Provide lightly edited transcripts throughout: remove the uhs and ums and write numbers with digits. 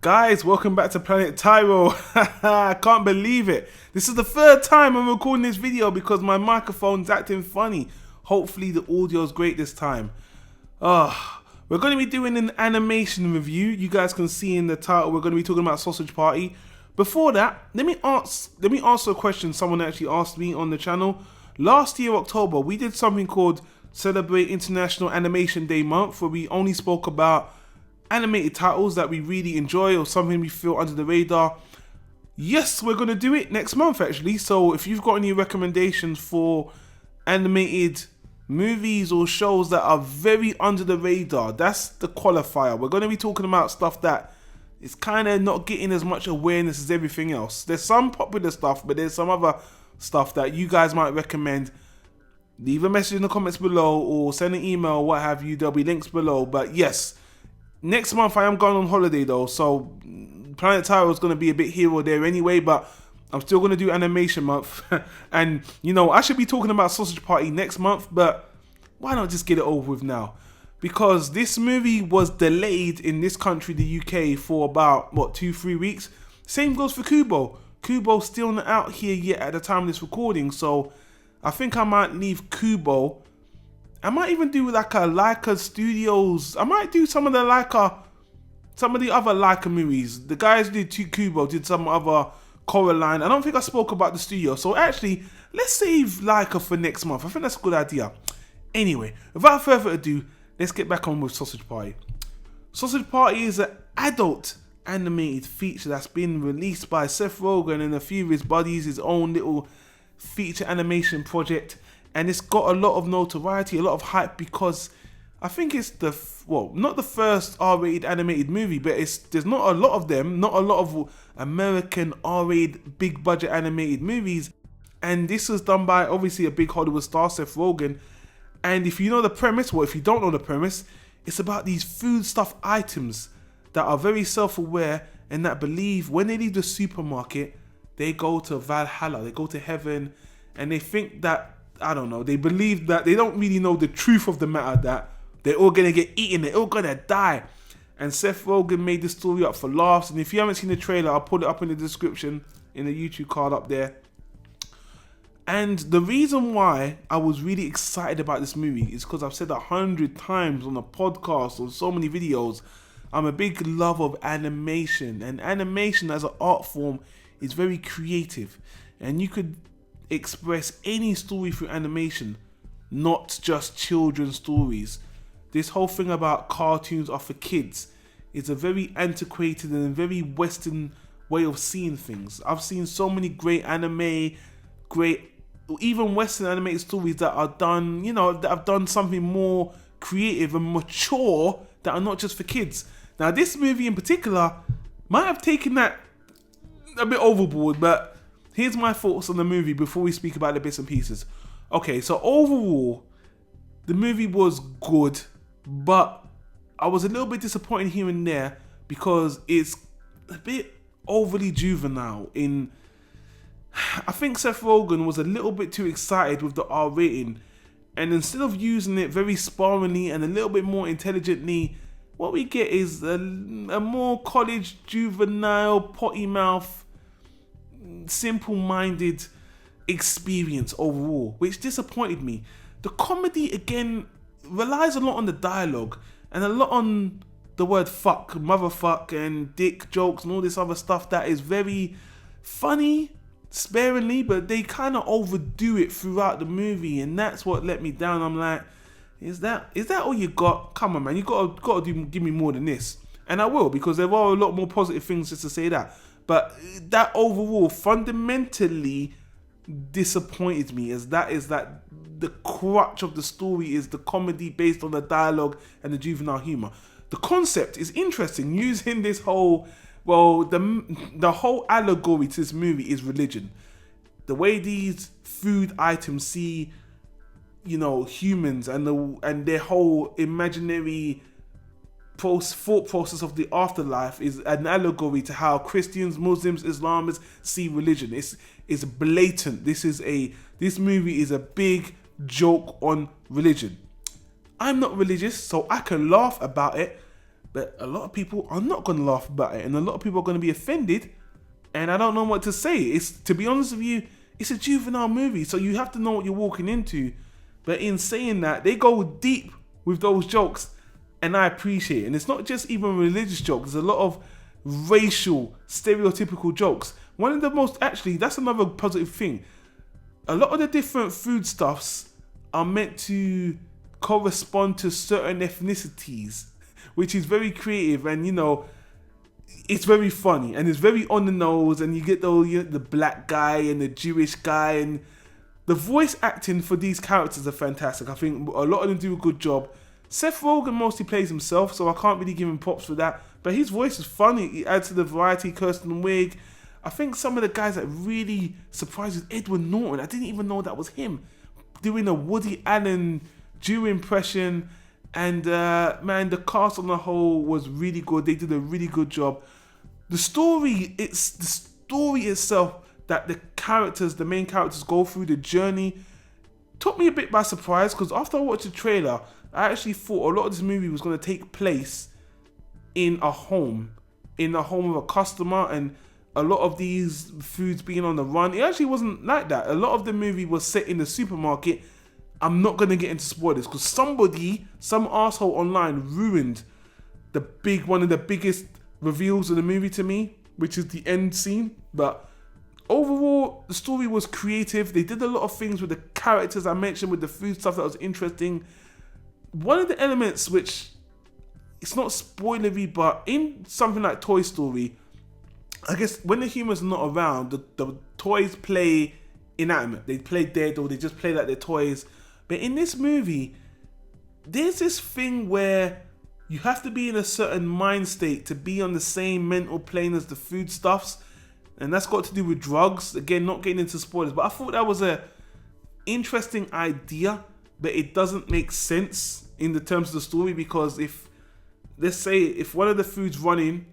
Guys, welcome back to Planet Tyro. I can't believe it. This is the third time I'm recording this video because my microphone's acting funny. Hopefully the audio is great this time. We're going to be doing an animation review. You guys can see in the title, we're going to be talking about Sausage Party. Before that, let me answer a question someone actually asked me on the channel. Last year, October, we did something called Celebrate International Animation Day Month, where we only spoke about animated titles that we really enjoy or something we feel under the radar. Yes, we're going to do it next month actually. So if you've got any recommendations for animated movies or shows that are very under the radar, that's the qualifier. We're going to be talking about stuff that is kind of not getting as much awareness as everything else. There's some popular stuff, but there's some other stuff that you guys might recommend. Leave a message in the comments below or send an email or what have you. There'll be links below. But yes, next month I am going on holiday though, so Planet Tyro is going to be a bit here or there anyway, but I'm still going to do animation month. And you know, I should be talking about Sausage Party next month, but why not just get it over with now? Because this movie was delayed in this country, the UK, for about, what, 2-3 weeks? Same goes for Kubo. Kubo's still not out here yet at the time of this recording, so I think I might leave Kubo. I might even do like a Leica Studios. I might do some of the other Leica movies. The guys who did Kubo did some other Coraline. I don't think I spoke about the studio. So actually, let's save Leica for next month. I think that's a good idea. Anyway, without further ado, let's get back on with Sausage Party. Sausage Party is an adult animated feature that's been released by Seth Rogen and a few of his buddies, his own little feature animation project. And it's got a lot of notoriety, a lot of hype, because I think it's not the first R-rated animated movie, but there's not a lot of them, not a lot of American R-rated big budget animated movies. And this was done by obviously a big Hollywood star, Seth Rogen. And if you know the premise, or if you don't know the premise, it's about these foodstuff items that are very self-aware and that believe when they leave the supermarket, they go to Valhalla, they go to heaven, and they think that, I don't know, they believe that they don't really know the truth of the matter, that they're all gonna get eaten, they're all gonna die. And Seth Rogen made this story up for laughs. And if you haven't seen the trailer, I'll put it up in the description in the YouTube card up there. And the reason why I was really excited about this movie is because I've said 100 times on a podcast or so many videos, I'm a big lover of animation. And animation as an art form is very creative. And you could express any story through animation, not just children's stories. This whole thing about cartoons are for kids is a very antiquated and very Western way of seeing things. I've seen so many great anime, even Western animated stories that are done, you know, that have done something more creative and mature that are not just for kids. Now this movie in particular might have taken that a bit overboard, but here's my thoughts on the movie before we speak about the bits and pieces. Okay, so overall, the movie was good, but I was a little bit disappointed here and there because it's a bit overly juvenile. I think Seth Rogen was a little bit too excited with the R rating, and instead of using it very sparingly and a little bit more intelligently, what we get is a more college, juvenile, potty mouth, simple-minded experience overall, which disappointed me. The comedy again relies a lot on the dialogue and a lot on the word fuck, motherfuck, and dick jokes and all this other stuff that is very funny sparingly, but they kind of overdo it throughout the movie, and that's what let me down. I'm like, is that all you got? Come on, man, you gotta give me more than this. And I will, because there are a lot more positive things just to say that. But that overall fundamentally disappointed me, as that is that the crutch of the story is the comedy based on the dialogue and the juvenile humor. The concept is interesting, using this whole, well, the whole allegory to this movie is religion. The way these food items see, you know, humans and their whole imaginary thought process of the afterlife is an allegory to how Christians, Muslims, Islamists see religion. It's blatant. This movie is a big joke on religion. I'm not religious, so I can laugh about it, but a lot of people are not going to laugh about it, and a lot of people are going to be offended, and I don't know what to say. It's, to be honest with you, it's a juvenile movie, so you have to know what you're walking into. But in saying that, they go deep with those jokes, and I appreciate it. And it's not just even religious jokes. There's a lot of racial, stereotypical jokes. One of the most, actually, that's another positive thing. A lot of the different foodstuffs are meant to correspond to certain ethnicities, which is very creative, and you know, it's very funny, and it's very on the nose, and you get the black guy and the Jewish guy, and the voice acting for these characters are fantastic. I think a lot of them do a good job. Seth Rogen mostly plays himself, so I can't really give him props for that, but his voice is funny. It adds to the variety. Kirsten Wiig. I think some of the guys that really surprised is Edward Norton. I didn't even know that was him, doing a Woody Allen Jew impression. And man, the cast on the whole was really good. They did a really good job. The story, it's the story itself that the main characters go through, the journey, took me a bit by surprise, because after I watched the trailer, I actually thought a lot of this movie was going to take place in a home of a customer, and a lot of these foods being on the run. It actually wasn't like that. A lot of the movie was set in the supermarket. I'm not going to get into spoilers, because some asshole online ruined one of the biggest reveals of the movie to me, which is the end scene. But overall, the story was creative. They did a lot of things with the characters I mentioned, with the food stuff that was interesting. One of the elements which, it's not spoilery, but in something like Toy Story, I guess when the humans are not around, the toys play inanimate. They play dead, or they just play like they're toys. But in this movie, there's this thing where you have to be in a certain mind state to be on the same mental plane as the foodstuffs. And that's got to do with drugs. Again, not getting into spoilers, but I thought that was a interesting idea, but it doesn't make sense in the terms of the story, because let's say if one of the food's running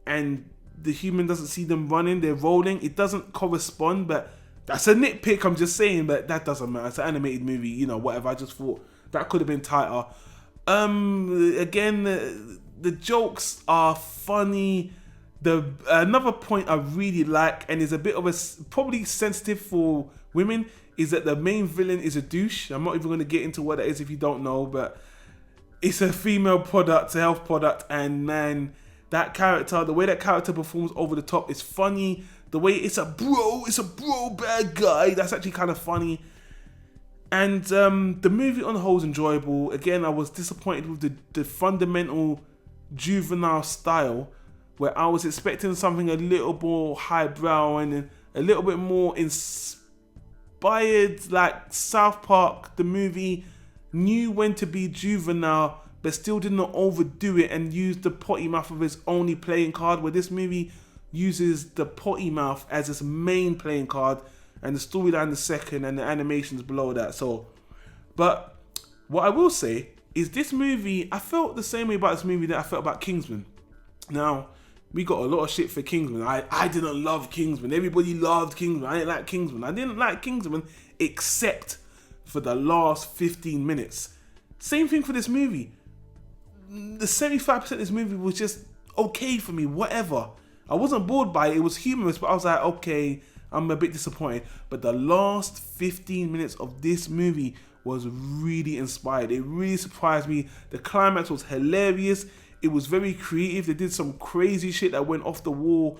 and the human doesn't see them running, they're rolling, it doesn't correspond. But that's a nitpick, I'm just saying, but that doesn't matter. It's an animated movie, you know, whatever. I just thought that could have been tighter. Again, the jokes are funny. Another point I really like, and is a bit of a, probably sensitive for women, is that the main villain is a douche. I'm not even going to get into what that is if you don't know, but it's a female product, a health product, and man, that character, the way that character performs over the top is funny. The way it's a bro bad guy, that's actually kind of funny. And the movie on the whole is enjoyable. Again, I was disappointed with the fundamental juvenile style, where I was expecting something a little more highbrow and a little bit more inspired, like South Park. The movie knew when to be juvenile, but still did not overdo it and use the potty mouth of its only playing card, where this movie uses the potty mouth as its main playing card, and the storyline the second, and the animations below that. So, but what I will say is this movie, I felt the same way about this movie that I felt about Kingsman. Now, we got a lot of shit for Kingsman. I didn't love Kingsman. Everybody loved Kingsman. I didn't like Kingsman. I didn't like Kingsman except for the last 15 minutes. Same thing for this movie. The 75% of this movie was just okay for me, whatever. I wasn't bored by it. It was humorous, but I was like, okay, I'm a bit disappointed. But the last 15 minutes of this movie was really inspired. It really surprised me. The climax was hilarious. It was very creative. They did some crazy shit that went off the wall.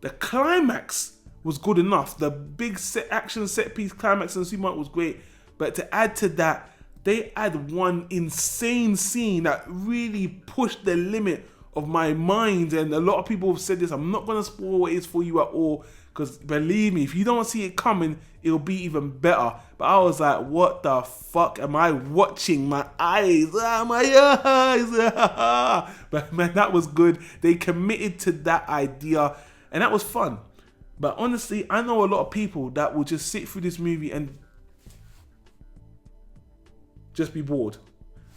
The climax was good enough. The big action set piece climax in the supermarket was great. But to add to that, they add one insane scene that really pushed the limit of my mind. And a lot of people have said this. I'm not going to spoil what it is for you at all, because believe me, if you don't see it coming, it'll be even better. But I was like, what the fuck am I watching? My eyes. But man, that was good. They committed to that idea, and that was fun. But honestly, I know a lot of people that will just sit through this movie and just be bored.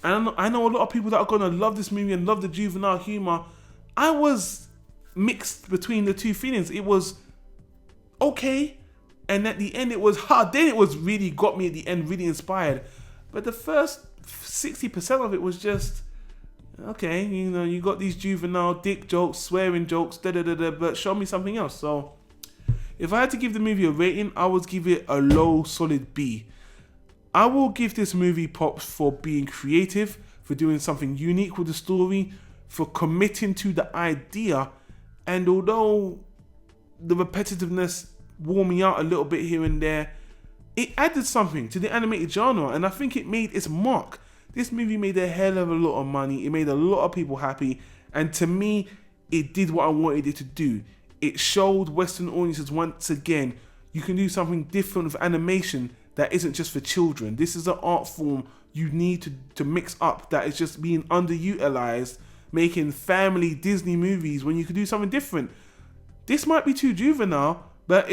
And I know a lot of people that are going to love this movie and love the juvenile humor. I was mixed between the two feelings. It was okay, and at the end it was hard. Then it was really got me at the end, really inspired. But the first 60% of it was just, Okay, you know, you got these juvenile dick jokes, swearing jokes, but show me something else. So, if I had to give the movie a rating, I would give it a low, solid B. I will give this movie props for being creative, for doing something unique with the story, for committing to the idea, and although the repetitiveness wore me out a little bit here and there, it added something to the animated genre, and I think it made its mark. This movie made a hell of a lot of money, it made a lot of people happy, and to me, it did what I wanted it to do. It showed Western audiences once again, you can do something different with animation that isn't just for children. This is an art form you need to mix up that is just being underutilized, making family Disney movies when you could do something different. This might be too juvenile, but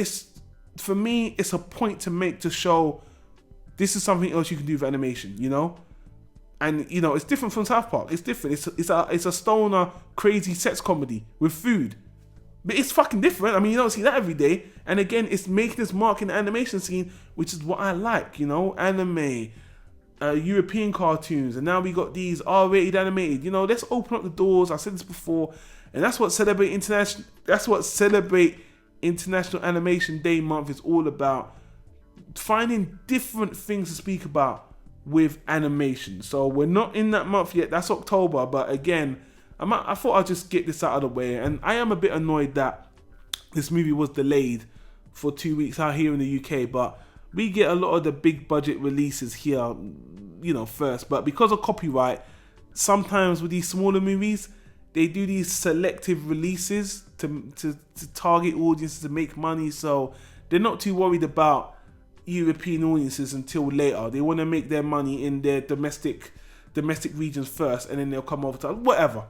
for me, it's a point to make to show this is something else you can do for animation, you know? And, you know, it's different from South Park. It's different. It's a stoner, crazy sex comedy with food. But it's fucking different. I mean, you don't see that every day. And again, it's making this mark in the animation scene, which is what I like, you know? Anime, European cartoons, and now we got these R-rated animated. You know, let's open up the doors. I said this before. And that's what Celebrate International Animation Day Month is all about. Finding different things to speak about with animation. So we're not in that month yet. That's October. But again, I thought I'd just get this out of the way. And I am a bit annoyed that this movie was delayed for 2 weeks out here in the UK. But we get a lot of the big budget releases here, you know, first. But because of copyright, sometimes with these smaller movies, they do these selective releases to target audiences to make money. So they're not too worried about European audiences until later. They want to make their money in their domestic regions first, and then they'll come over to whatever.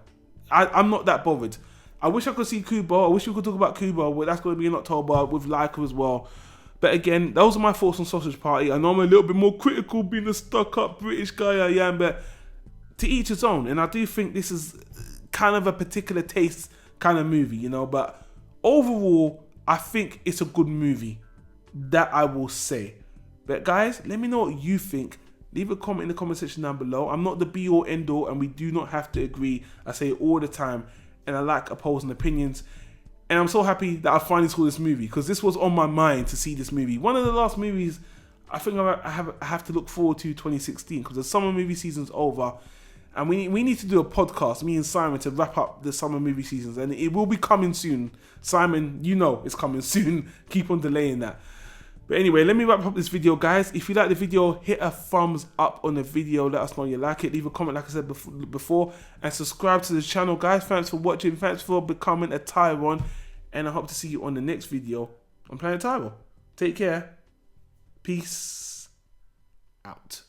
I'm not that bothered. I wish I could see Cuba. I wish we could talk about Cuba, but that's going to be in October with Laika as well. But again, those are my thoughts on Sausage Party. I know I'm a little bit more critical being a stuck-up British guy I am, but to each his own. And I do think this is kind of a particular taste kind of movie, you know. But overall, I think it's a good movie. That I will say. But guys, let me know what you think. Leave a comment in the comment section down below. I'm not the be all end all, and we do not have to agree. I say it all the time, and I like opposing opinions. And I'm so happy that I finally saw this movie, because this was on my mind to see this movie. One of the last movies I think I have to look forward to 2016, because the summer movie season's over, and we need to do a podcast, me and Simon, to wrap up the summer movie seasons, and it will be coming soon. Simon, you know it's coming soon. Keep on delaying that. But anyway, let me wrap up this video, guys. If you like the video, hit a thumbs up on the video. Let us know you like it. Leave a comment, like I said before, and subscribe to the channel, guys. Thanks for watching. Thanks for becoming a Tyron, and I hope to see you on the next video on Planet Tyro. Take care. Peace out.